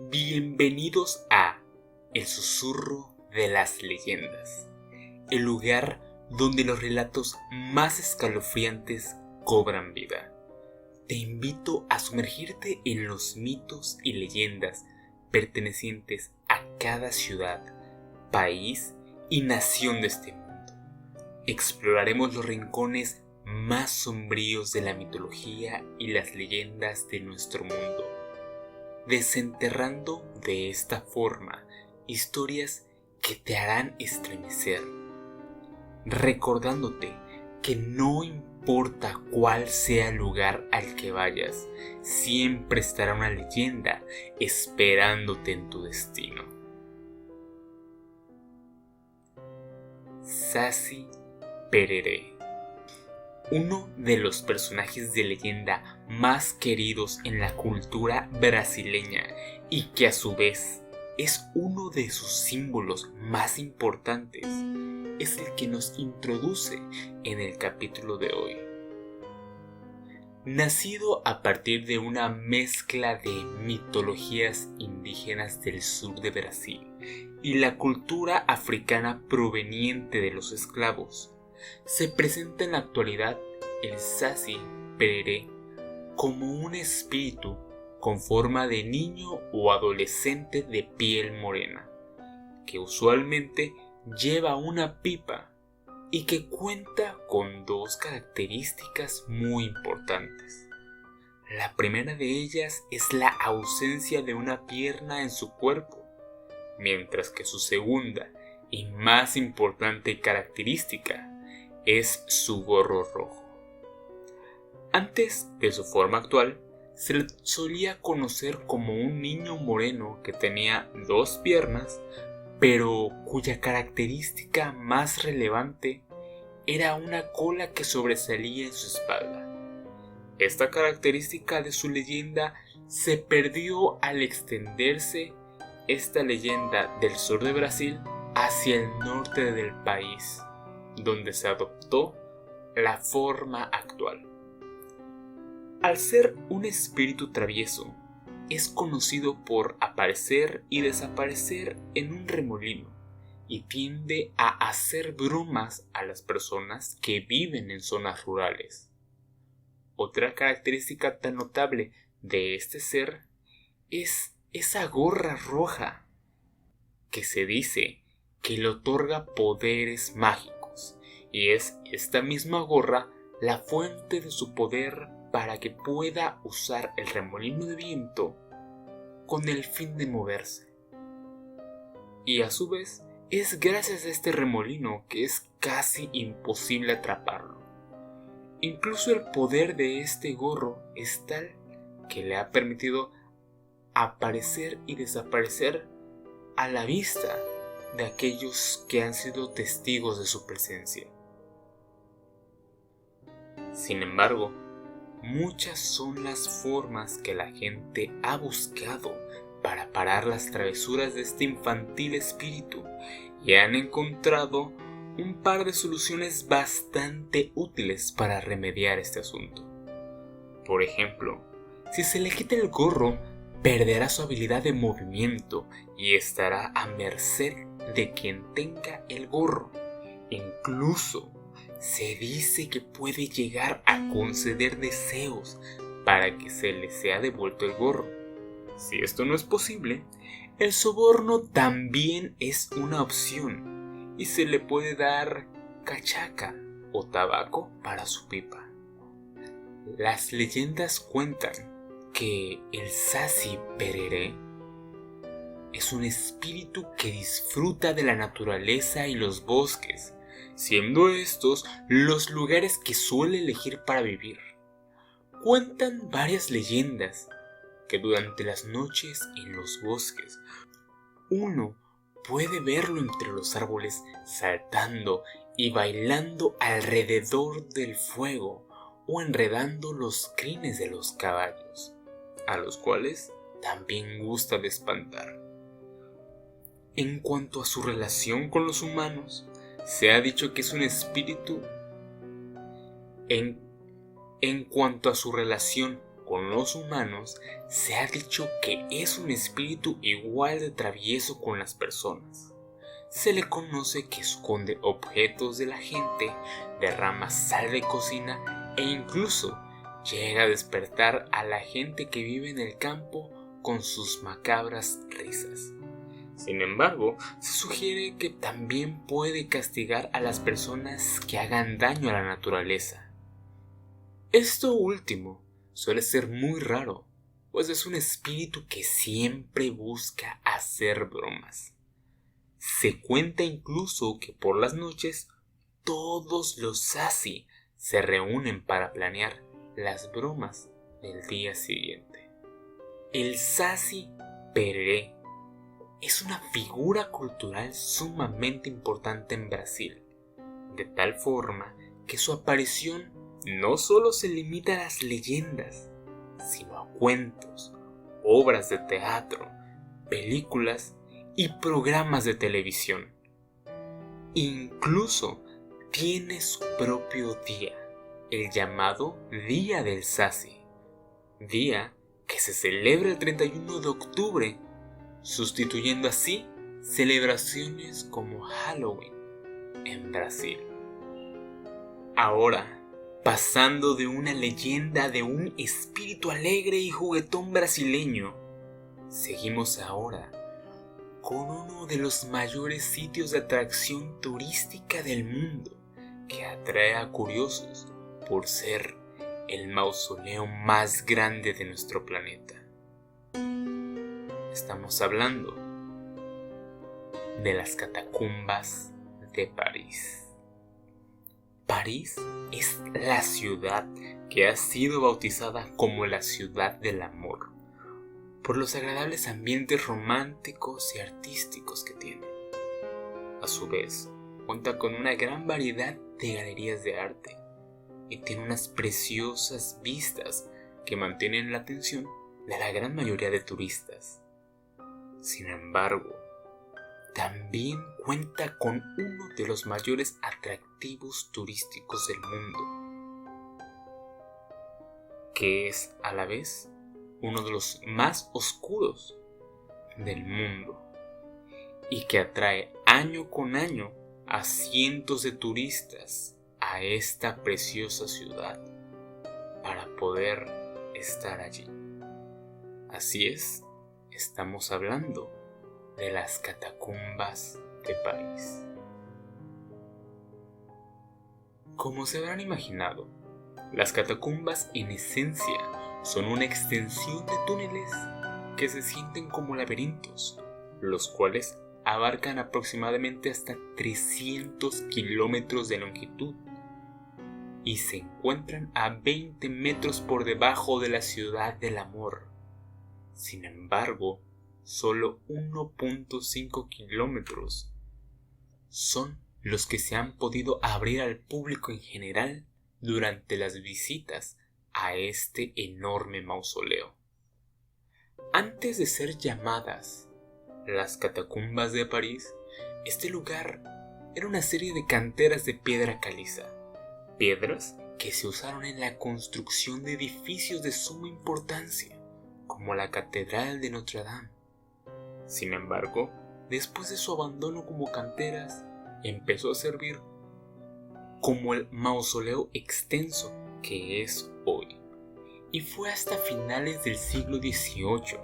Bienvenidos a El Susurro de las Leyendas, el lugar donde los relatos más escalofriantes cobran vida. Te invito a sumergirte en los mitos y leyendas pertenecientes a cada ciudad, país y nación de este mundo. Exploraremos los rincones más sombríos de la mitología y las leyendas de nuestro mundo, desenterrando de esta forma historias que te harán estremecer, recordándote que no importa cuál sea el lugar al que vayas, siempre estará una leyenda esperándote en tu destino. Saci Pereré, uno de los personajes de leyenda más queridos en la cultura brasileña y que a su vez es uno de sus símbolos más importantes, es el que nos introduce en el capítulo de hoy. Nacido a partir de una mezcla de mitologías indígenas del sur de Brasil y la cultura africana proveniente de los esclavos, se presenta en la actualidad el Saci Pereré como un espíritu con forma de niño o adolescente de piel morena, que usualmente lleva una pipa y que cuenta con dos características muy importantes. La primera de ellas es la ausencia de una pierna en su cuerpo, mientras que su segunda y más importante característica es su gorro rojo. Antes de su forma actual, se le solía conocer como un niño moreno que tenía dos piernas, pero cuya característica más relevante era una cola que sobresalía en su espalda. Esta característica de su leyenda se perdió al extenderse esta leyenda del sur de Brasil hacia el norte del país, donde se adoptó la forma actual. Al ser un espíritu travieso, es conocido por aparecer y desaparecer en un remolino y tiende a hacer bromas a las personas que viven en zonas rurales. Otra característica tan notable de este ser es esa gorra roja, que se dice que le otorga poderes mágicos, y es esta misma gorra la fuente de su poder para que pueda usar el remolino de viento con el fin de moverse. Y a su vez, es gracias a este remolino que es casi imposible atraparlo. Incluso el poder de este gorro es tal que le ha permitido aparecer y desaparecer a la vista de aquellos que han sido testigos de su presencia. Sin embargo, muchas son las formas que la gente ha buscado para parar las travesuras de este infantil espíritu y han encontrado un par de soluciones bastante útiles para remediar este asunto. Por ejemplo, si se le quita el gorro, perderá su habilidad de movimiento y estará a merced de quien tenga el gorro. Incluso se dice que puede llegar a conceder deseos para que se le sea devuelto el gorro. Si esto no es posible, el soborno también es una opción y se le puede dar cachaca o tabaco para su pipa. Las leyendas cuentan que el Saci Pereré es un espíritu que disfruta de la naturaleza y los bosques, siendo estos los lugares que suele elegir para vivir. Cuentan varias leyendas que durante las noches en los bosques uno puede verlo entre los árboles saltando y bailando alrededor del fuego o enredando los crines de los caballos, a los cuales también gusta de espantar. En cuanto a su relación con los humanos, se ha dicho que es un espíritu. En cuanto a su relación con los humanos, se ha dicho que es un espíritu igual de travieso con las personas. Se le conoce que esconde objetos de la gente, derrama sal de cocina e incluso llega a despertar a la gente que vive en el campo con sus macabras risas. Sin embargo, se sugiere que también puede castigar a las personas que hagan daño a la naturaleza. Esto último suele ser muy raro, pues es un espíritu que siempre busca hacer bromas. Se cuenta incluso que por las noches todos los Sasi se reúnen para planear las bromas del día siguiente. El Sasi Pererê es una figura cultural sumamente importante en Brasil, de tal forma que su aparición no solo se limita a las leyendas, sino a cuentos, obras de teatro, películas y programas de televisión. Incluso tiene su propio día, el llamado Día del Sasi, día que se celebra el 31 de octubre, sustituyendo así celebraciones como Halloween en Brasil. Ahora, pasando de una leyenda de un espíritu alegre y juguetón brasileño, seguimos ahora con uno de los mayores sitios de atracción turística del mundo, que atrae a curiosos por ser el mausoleo más grande de nuestro planeta. Estamos hablando de las catacumbas de París. París es la ciudad que ha sido bautizada como la ciudad del amor, por los agradables ambientes románticos y artísticos que tiene. A su vez, cuenta con una gran variedad de galerías de arte y tiene unas preciosas vistas que mantienen la atención de la gran mayoría de turistas. Sin embargo, también cuenta con uno de los mayores atractivos turísticos del mundo, que es a la vez uno de los más oscuros del mundo y que atrae año con año a cientos de turistas a esta preciosa ciudad para poder estar allí. Así es, estamos hablando de las catacumbas de París. Como se habrán imaginado, las catacumbas en esencia son una extensión de túneles que se sienten como laberintos, los cuales abarcan aproximadamente hasta 300 kilómetros de longitud y se encuentran a 20 metros por debajo de la ciudad del amor. Sin embargo, solo 1.5 kilómetros son los que se han podido abrir al público en general durante las visitas a este enorme mausoleo. Antes de ser llamadas las catacumbas de París, este lugar era una serie de canteras de piedra caliza, piedras que se usaron en la construcción de edificios de suma importancia, como la Catedral de Notre Dame. Sin embargo, después de su abandono como canteras, empezó a servir como el mausoleo extenso que es hoy. Y fue hasta finales del siglo XVIII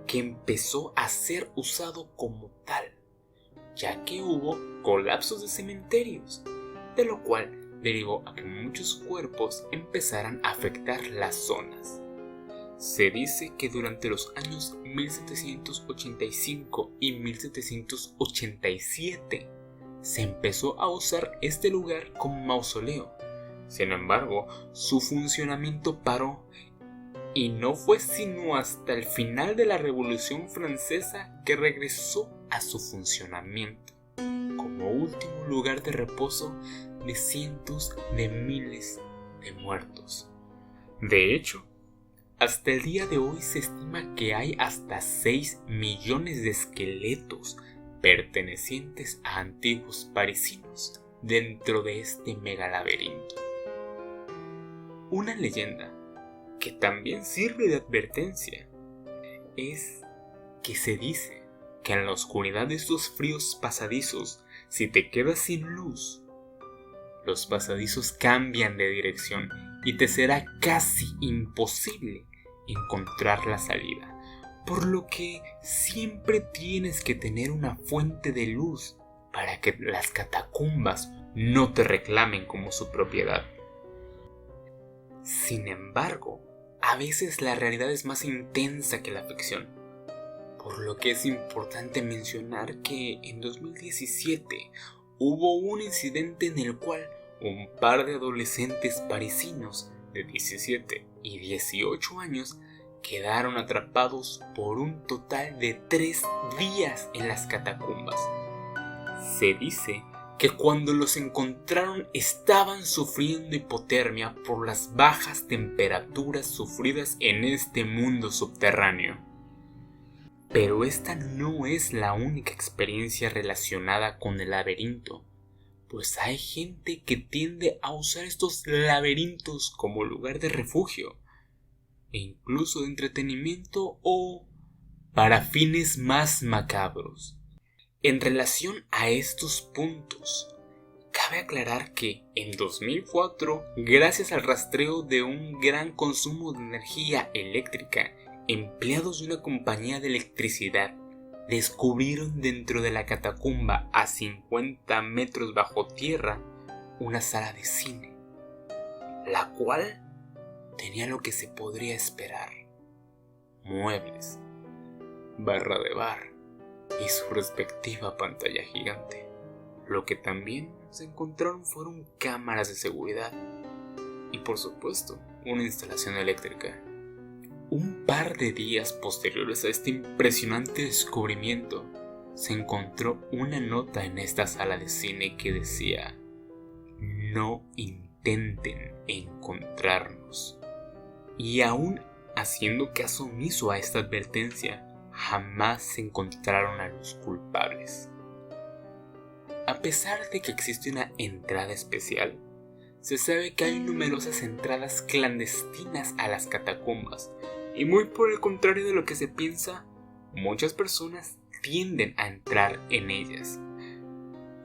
que empezó a ser usado como tal, ya que hubo colapsos de cementerios, de lo cual derivó a que muchos cuerpos empezaran a afectar las zonas. Se dice que durante los años 1785 y 1787 se empezó a usar este lugar como mausoleo. Sin embargo, su funcionamiento paró y no fue sino hasta el final de la Revolución Francesa que regresó a su funcionamiento como último lugar de reposo de cientos de miles de muertos. De hecho, hasta el día de hoy se estima que hay hasta 6 millones de esqueletos pertenecientes a antiguos parisinos dentro de este megalaberinto. Una leyenda que también sirve de advertencia, es que se dice que en la oscuridad de estos fríos pasadizos, si te quedas sin luz, los pasadizos cambian de dirección y te será casi imposible encontrar la salida, por lo que siempre tienes que tener una fuente de luz para que las catacumbas no te reclamen como su propiedad. Sin embargo, a veces la realidad es más intensa que la ficción, por lo que es importante mencionar que en 2017 hubo un incidente en el cual un par de adolescentes parisinos de 17 y 18 años quedaron atrapados por un total de 3 días en las catacumbas. Se dice que cuando los encontraron estaban sufriendo hipotermia por las bajas temperaturas sufridas en este mundo subterráneo. Pero esta no es la única experiencia relacionada con el laberinto, pues hay gente que tiende a usar estos laberintos como lugar de refugio, e incluso de entretenimiento o para fines más macabros. En relación a estos puntos, cabe aclarar que en 2004, gracias al rastreo de un gran consumo de energía eléctrica, empleados de una compañía de electricidad descubrieron dentro de la catacumba a 50 metros bajo tierra una sala de cine, la cual tenía lo que se podría esperar: muebles, barra de bar y su respectiva pantalla gigante. Lo que también se encontraron fueron cámaras de seguridad y, por supuesto, una instalación eléctrica. Un par de días posteriores a este impresionante descubrimiento, se encontró una nota en esta sala de cine que decía: no intenten encontrarnos. Y aún haciendo caso omiso a esta advertencia, jamás se encontraron a los culpables. A pesar de que existe una entrada especial, se sabe que hay numerosas entradas clandestinas a las catacumbas, y muy por el contrario de lo que se piensa, muchas personas tienden a entrar en ellas.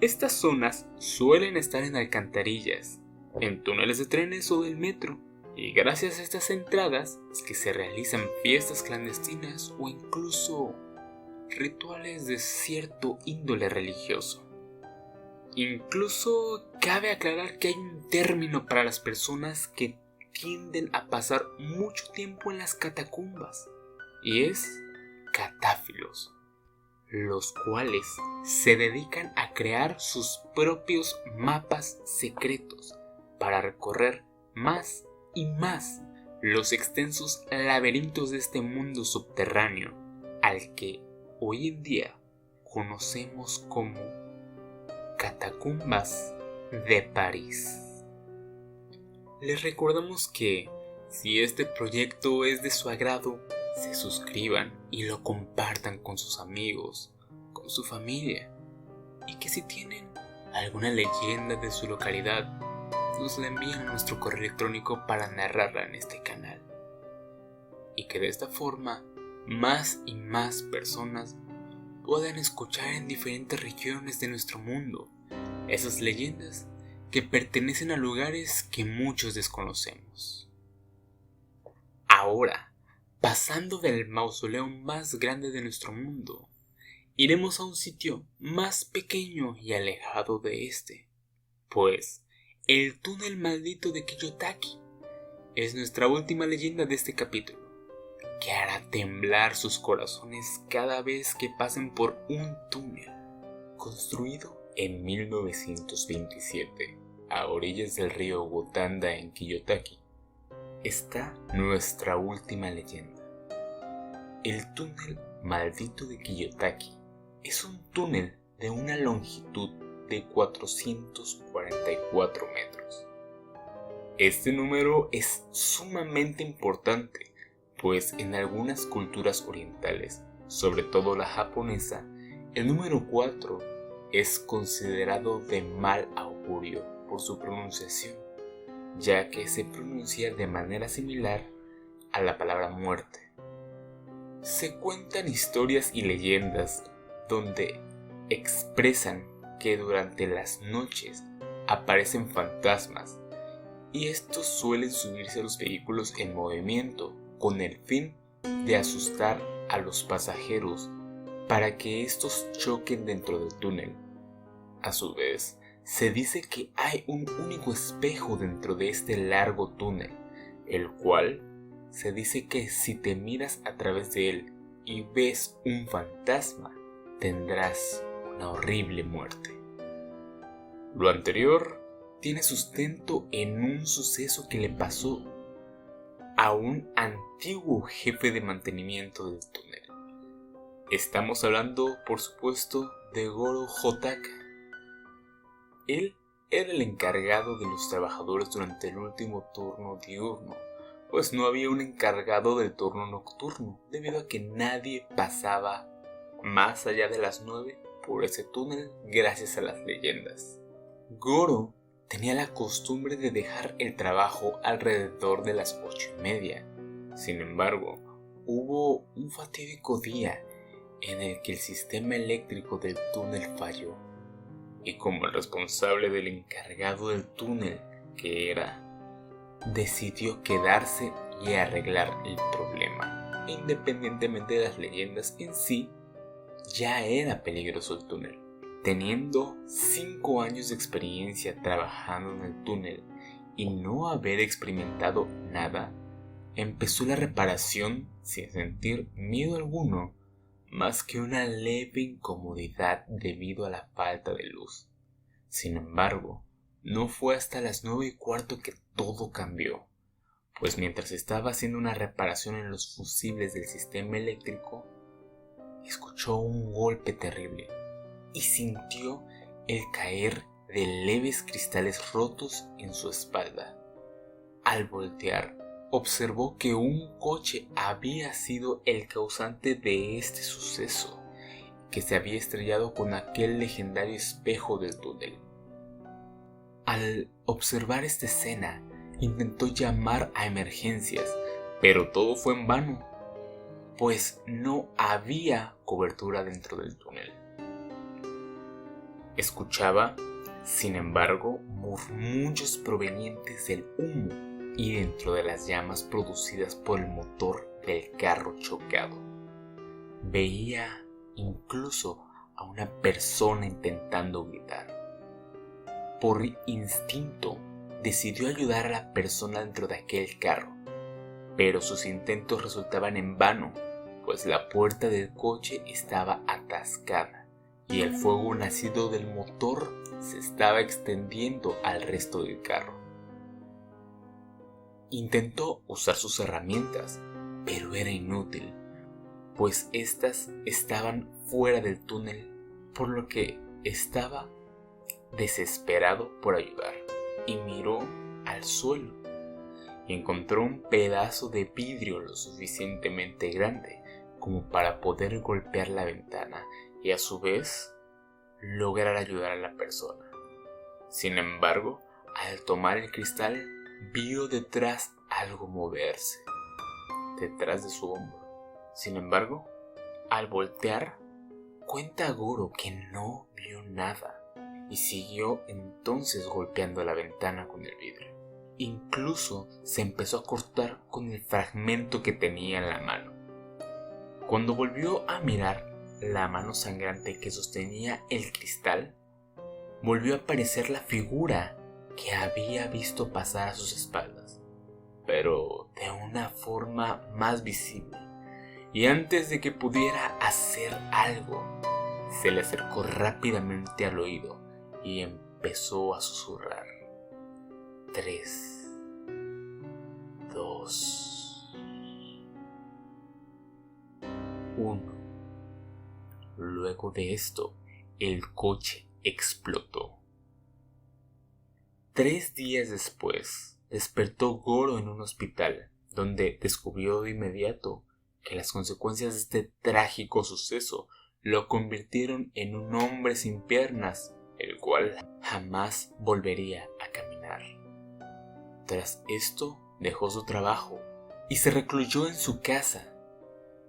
Estas zonas suelen estar en alcantarillas, en túneles de trenes o del metro, y gracias a estas entradas es que se realizan fiestas clandestinas o incluso rituales de cierto índole religioso. Incluso cabe aclarar que hay un término para las personas que tienden a pasar mucho tiempo en las catacumbas, y es catáfilos, los cuales se dedican a crear sus propios mapas secretos para recorrer más y más los extensos laberintos de este mundo subterráneo al que hoy en día conocemos como Catacumbas de París. Les recordamos que si este proyecto es de su agrado, se suscriban y lo compartan con sus amigos, con su familia, y que si tienen alguna leyenda de su localidad, nos la envíen a nuestro correo electrónico para narrarla en este canal, y que de esta forma más y más personas puedan escuchar en diferentes regiones de nuestro mundo esas leyendas que pertenecen a lugares que muchos desconocemos. Ahora, pasando del mausoleo más grande de nuestro mundo, iremos a un sitio más pequeño y alejado de este, pues el túnel maldito de Kiyotaki es nuestra última leyenda de este capítulo, que hará temblar sus corazones cada vez que pasen por un túnel construido en 1927 a orillas del río Gotanda en Kiyotaki. Está nuestra última leyenda. El túnel maldito de Kiyotaki es un túnel de una longitud de 444 metros. Este número es sumamente importante, pues en algunas culturas orientales, sobre todo la japonesa, el número 4 es considerado de mal augurio por su pronunciación, ya que se pronuncia de manera similar a la palabra muerte. Se cuentan historias y leyendas donde expresan que durante las noches aparecen fantasmas y estos suelen subirse a los vehículos en movimiento con el fin de asustar a los pasajeros para que estos choquen dentro del túnel. A su vez, se dice que hay un único espejo dentro de este largo túnel, el cual se dice que si te miras a través de él y ves un fantasma, tendrás una horrible muerte. Lo anterior tiene sustento en un suceso que le pasó a un antiguo jefe de mantenimiento del túnel. Estamos hablando, por supuesto, de Goro Hotaka. Él era el encargado de los trabajadores durante el último turno diurno, pues no había un encargado del turno nocturno, debido a que nadie pasaba más allá de las 9 por ese túnel gracias a las leyendas. Goro tenía la costumbre de dejar el trabajo alrededor de las 8:30. Sin embargo, hubo un fatídico día en el que el sistema eléctrico del túnel falló, y como el responsable del encargado del túnel que era, decidió quedarse y arreglar el problema. Independientemente de las leyendas en sí, ya era peligroso el túnel. Teniendo 5 años de experiencia trabajando en el túnel y no haber experimentado nada, empezó la reparación sin sentir miedo alguno, más que una leve incomodidad debido a la falta de luz. Sin embargo, no fue hasta las 9:15 que todo cambió, pues mientras estaba haciendo una reparación en los fusibles del sistema eléctrico, escuchó un golpe terrible y sintió el caer de leves cristales rotos en su espalda. Al voltear, observó que un coche había sido el causante de este suceso, que se había estrellado con aquel legendario espejo del túnel. Al observar esta escena, intentó llamar a emergencias, pero todo fue en vano, pues no había cobertura dentro del túnel. Escuchaba, sin embargo, murmullos provenientes del humo y dentro de las llamas producidas por el motor del carro chocado. Veía incluso a una persona intentando gritar. Por instinto, decidió ayudar a la persona dentro de aquel carro, pero sus intentos resultaban en vano, pues la puerta del coche estaba atascada y el fuego nacido del motor se estaba extendiendo al resto del carro. Intentó usar sus herramientas, pero era inútil, pues éstas estaban fuera del túnel, por lo que estaba desesperado por ayudar y miró al suelo y encontró un pedazo de vidrio lo suficientemente grande como para poder golpear la ventana y a su vez lograr ayudar a la persona. Sin embargo, al tomar el cristal, vio detrás algo moverse, detrás de su hombro. Sin embargo, al voltear, cuenta Goro que no vio nada y siguió entonces golpeando la ventana con el vidrio. Incluso se empezó a cortar con el fragmento que tenía en la mano. Cuando volvió a mirar la mano sangrante que sostenía el cristal, volvió a aparecer la figura que había visto pasar a sus espaldas, pero de una forma más visible, y antes de que pudiera hacer algo, se le acercó rápidamente al oído y empezó a susurrar: 3, 2, 1. Luego de esto, el coche explotó. 3 días después, despertó Goro en un hospital, donde descubrió de inmediato que las consecuencias de este trágico suceso lo convirtieron en un hombre sin piernas, el cual jamás volvería a caminar. Tras esto, dejó su trabajo y se recluyó en su casa,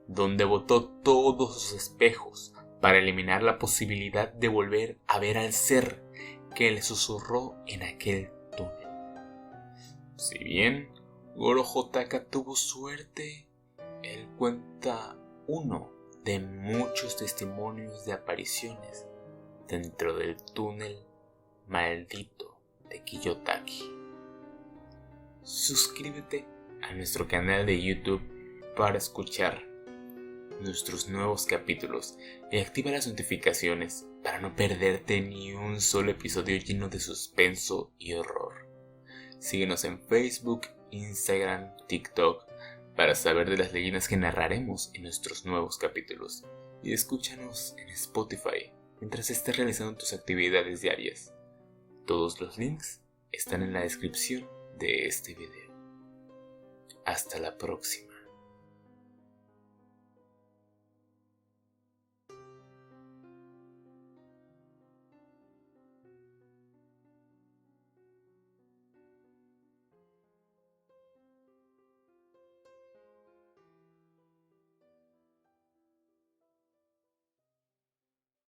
donde botó todos sus espejos para eliminar la posibilidad de volver a ver al ser que le susurró en aquel túnel. Si bien Goro Hotaka tuvo suerte, él cuenta uno de muchos testimonios de apariciones dentro del túnel maldito de Kiyotaki. Suscríbete a nuestro canal de YouTube para escuchar nuestros nuevos capítulos y activa las notificaciones para no perderte ni un solo episodio lleno de suspenso y horror. Síguenos en Facebook, Instagram, TikTok para saber de las leyendas que narraremos en nuestros nuevos capítulos, y escúchanos en Spotify mientras estés realizando tus actividades diarias. Todos los links están en la descripción de este video. Hasta la próxima.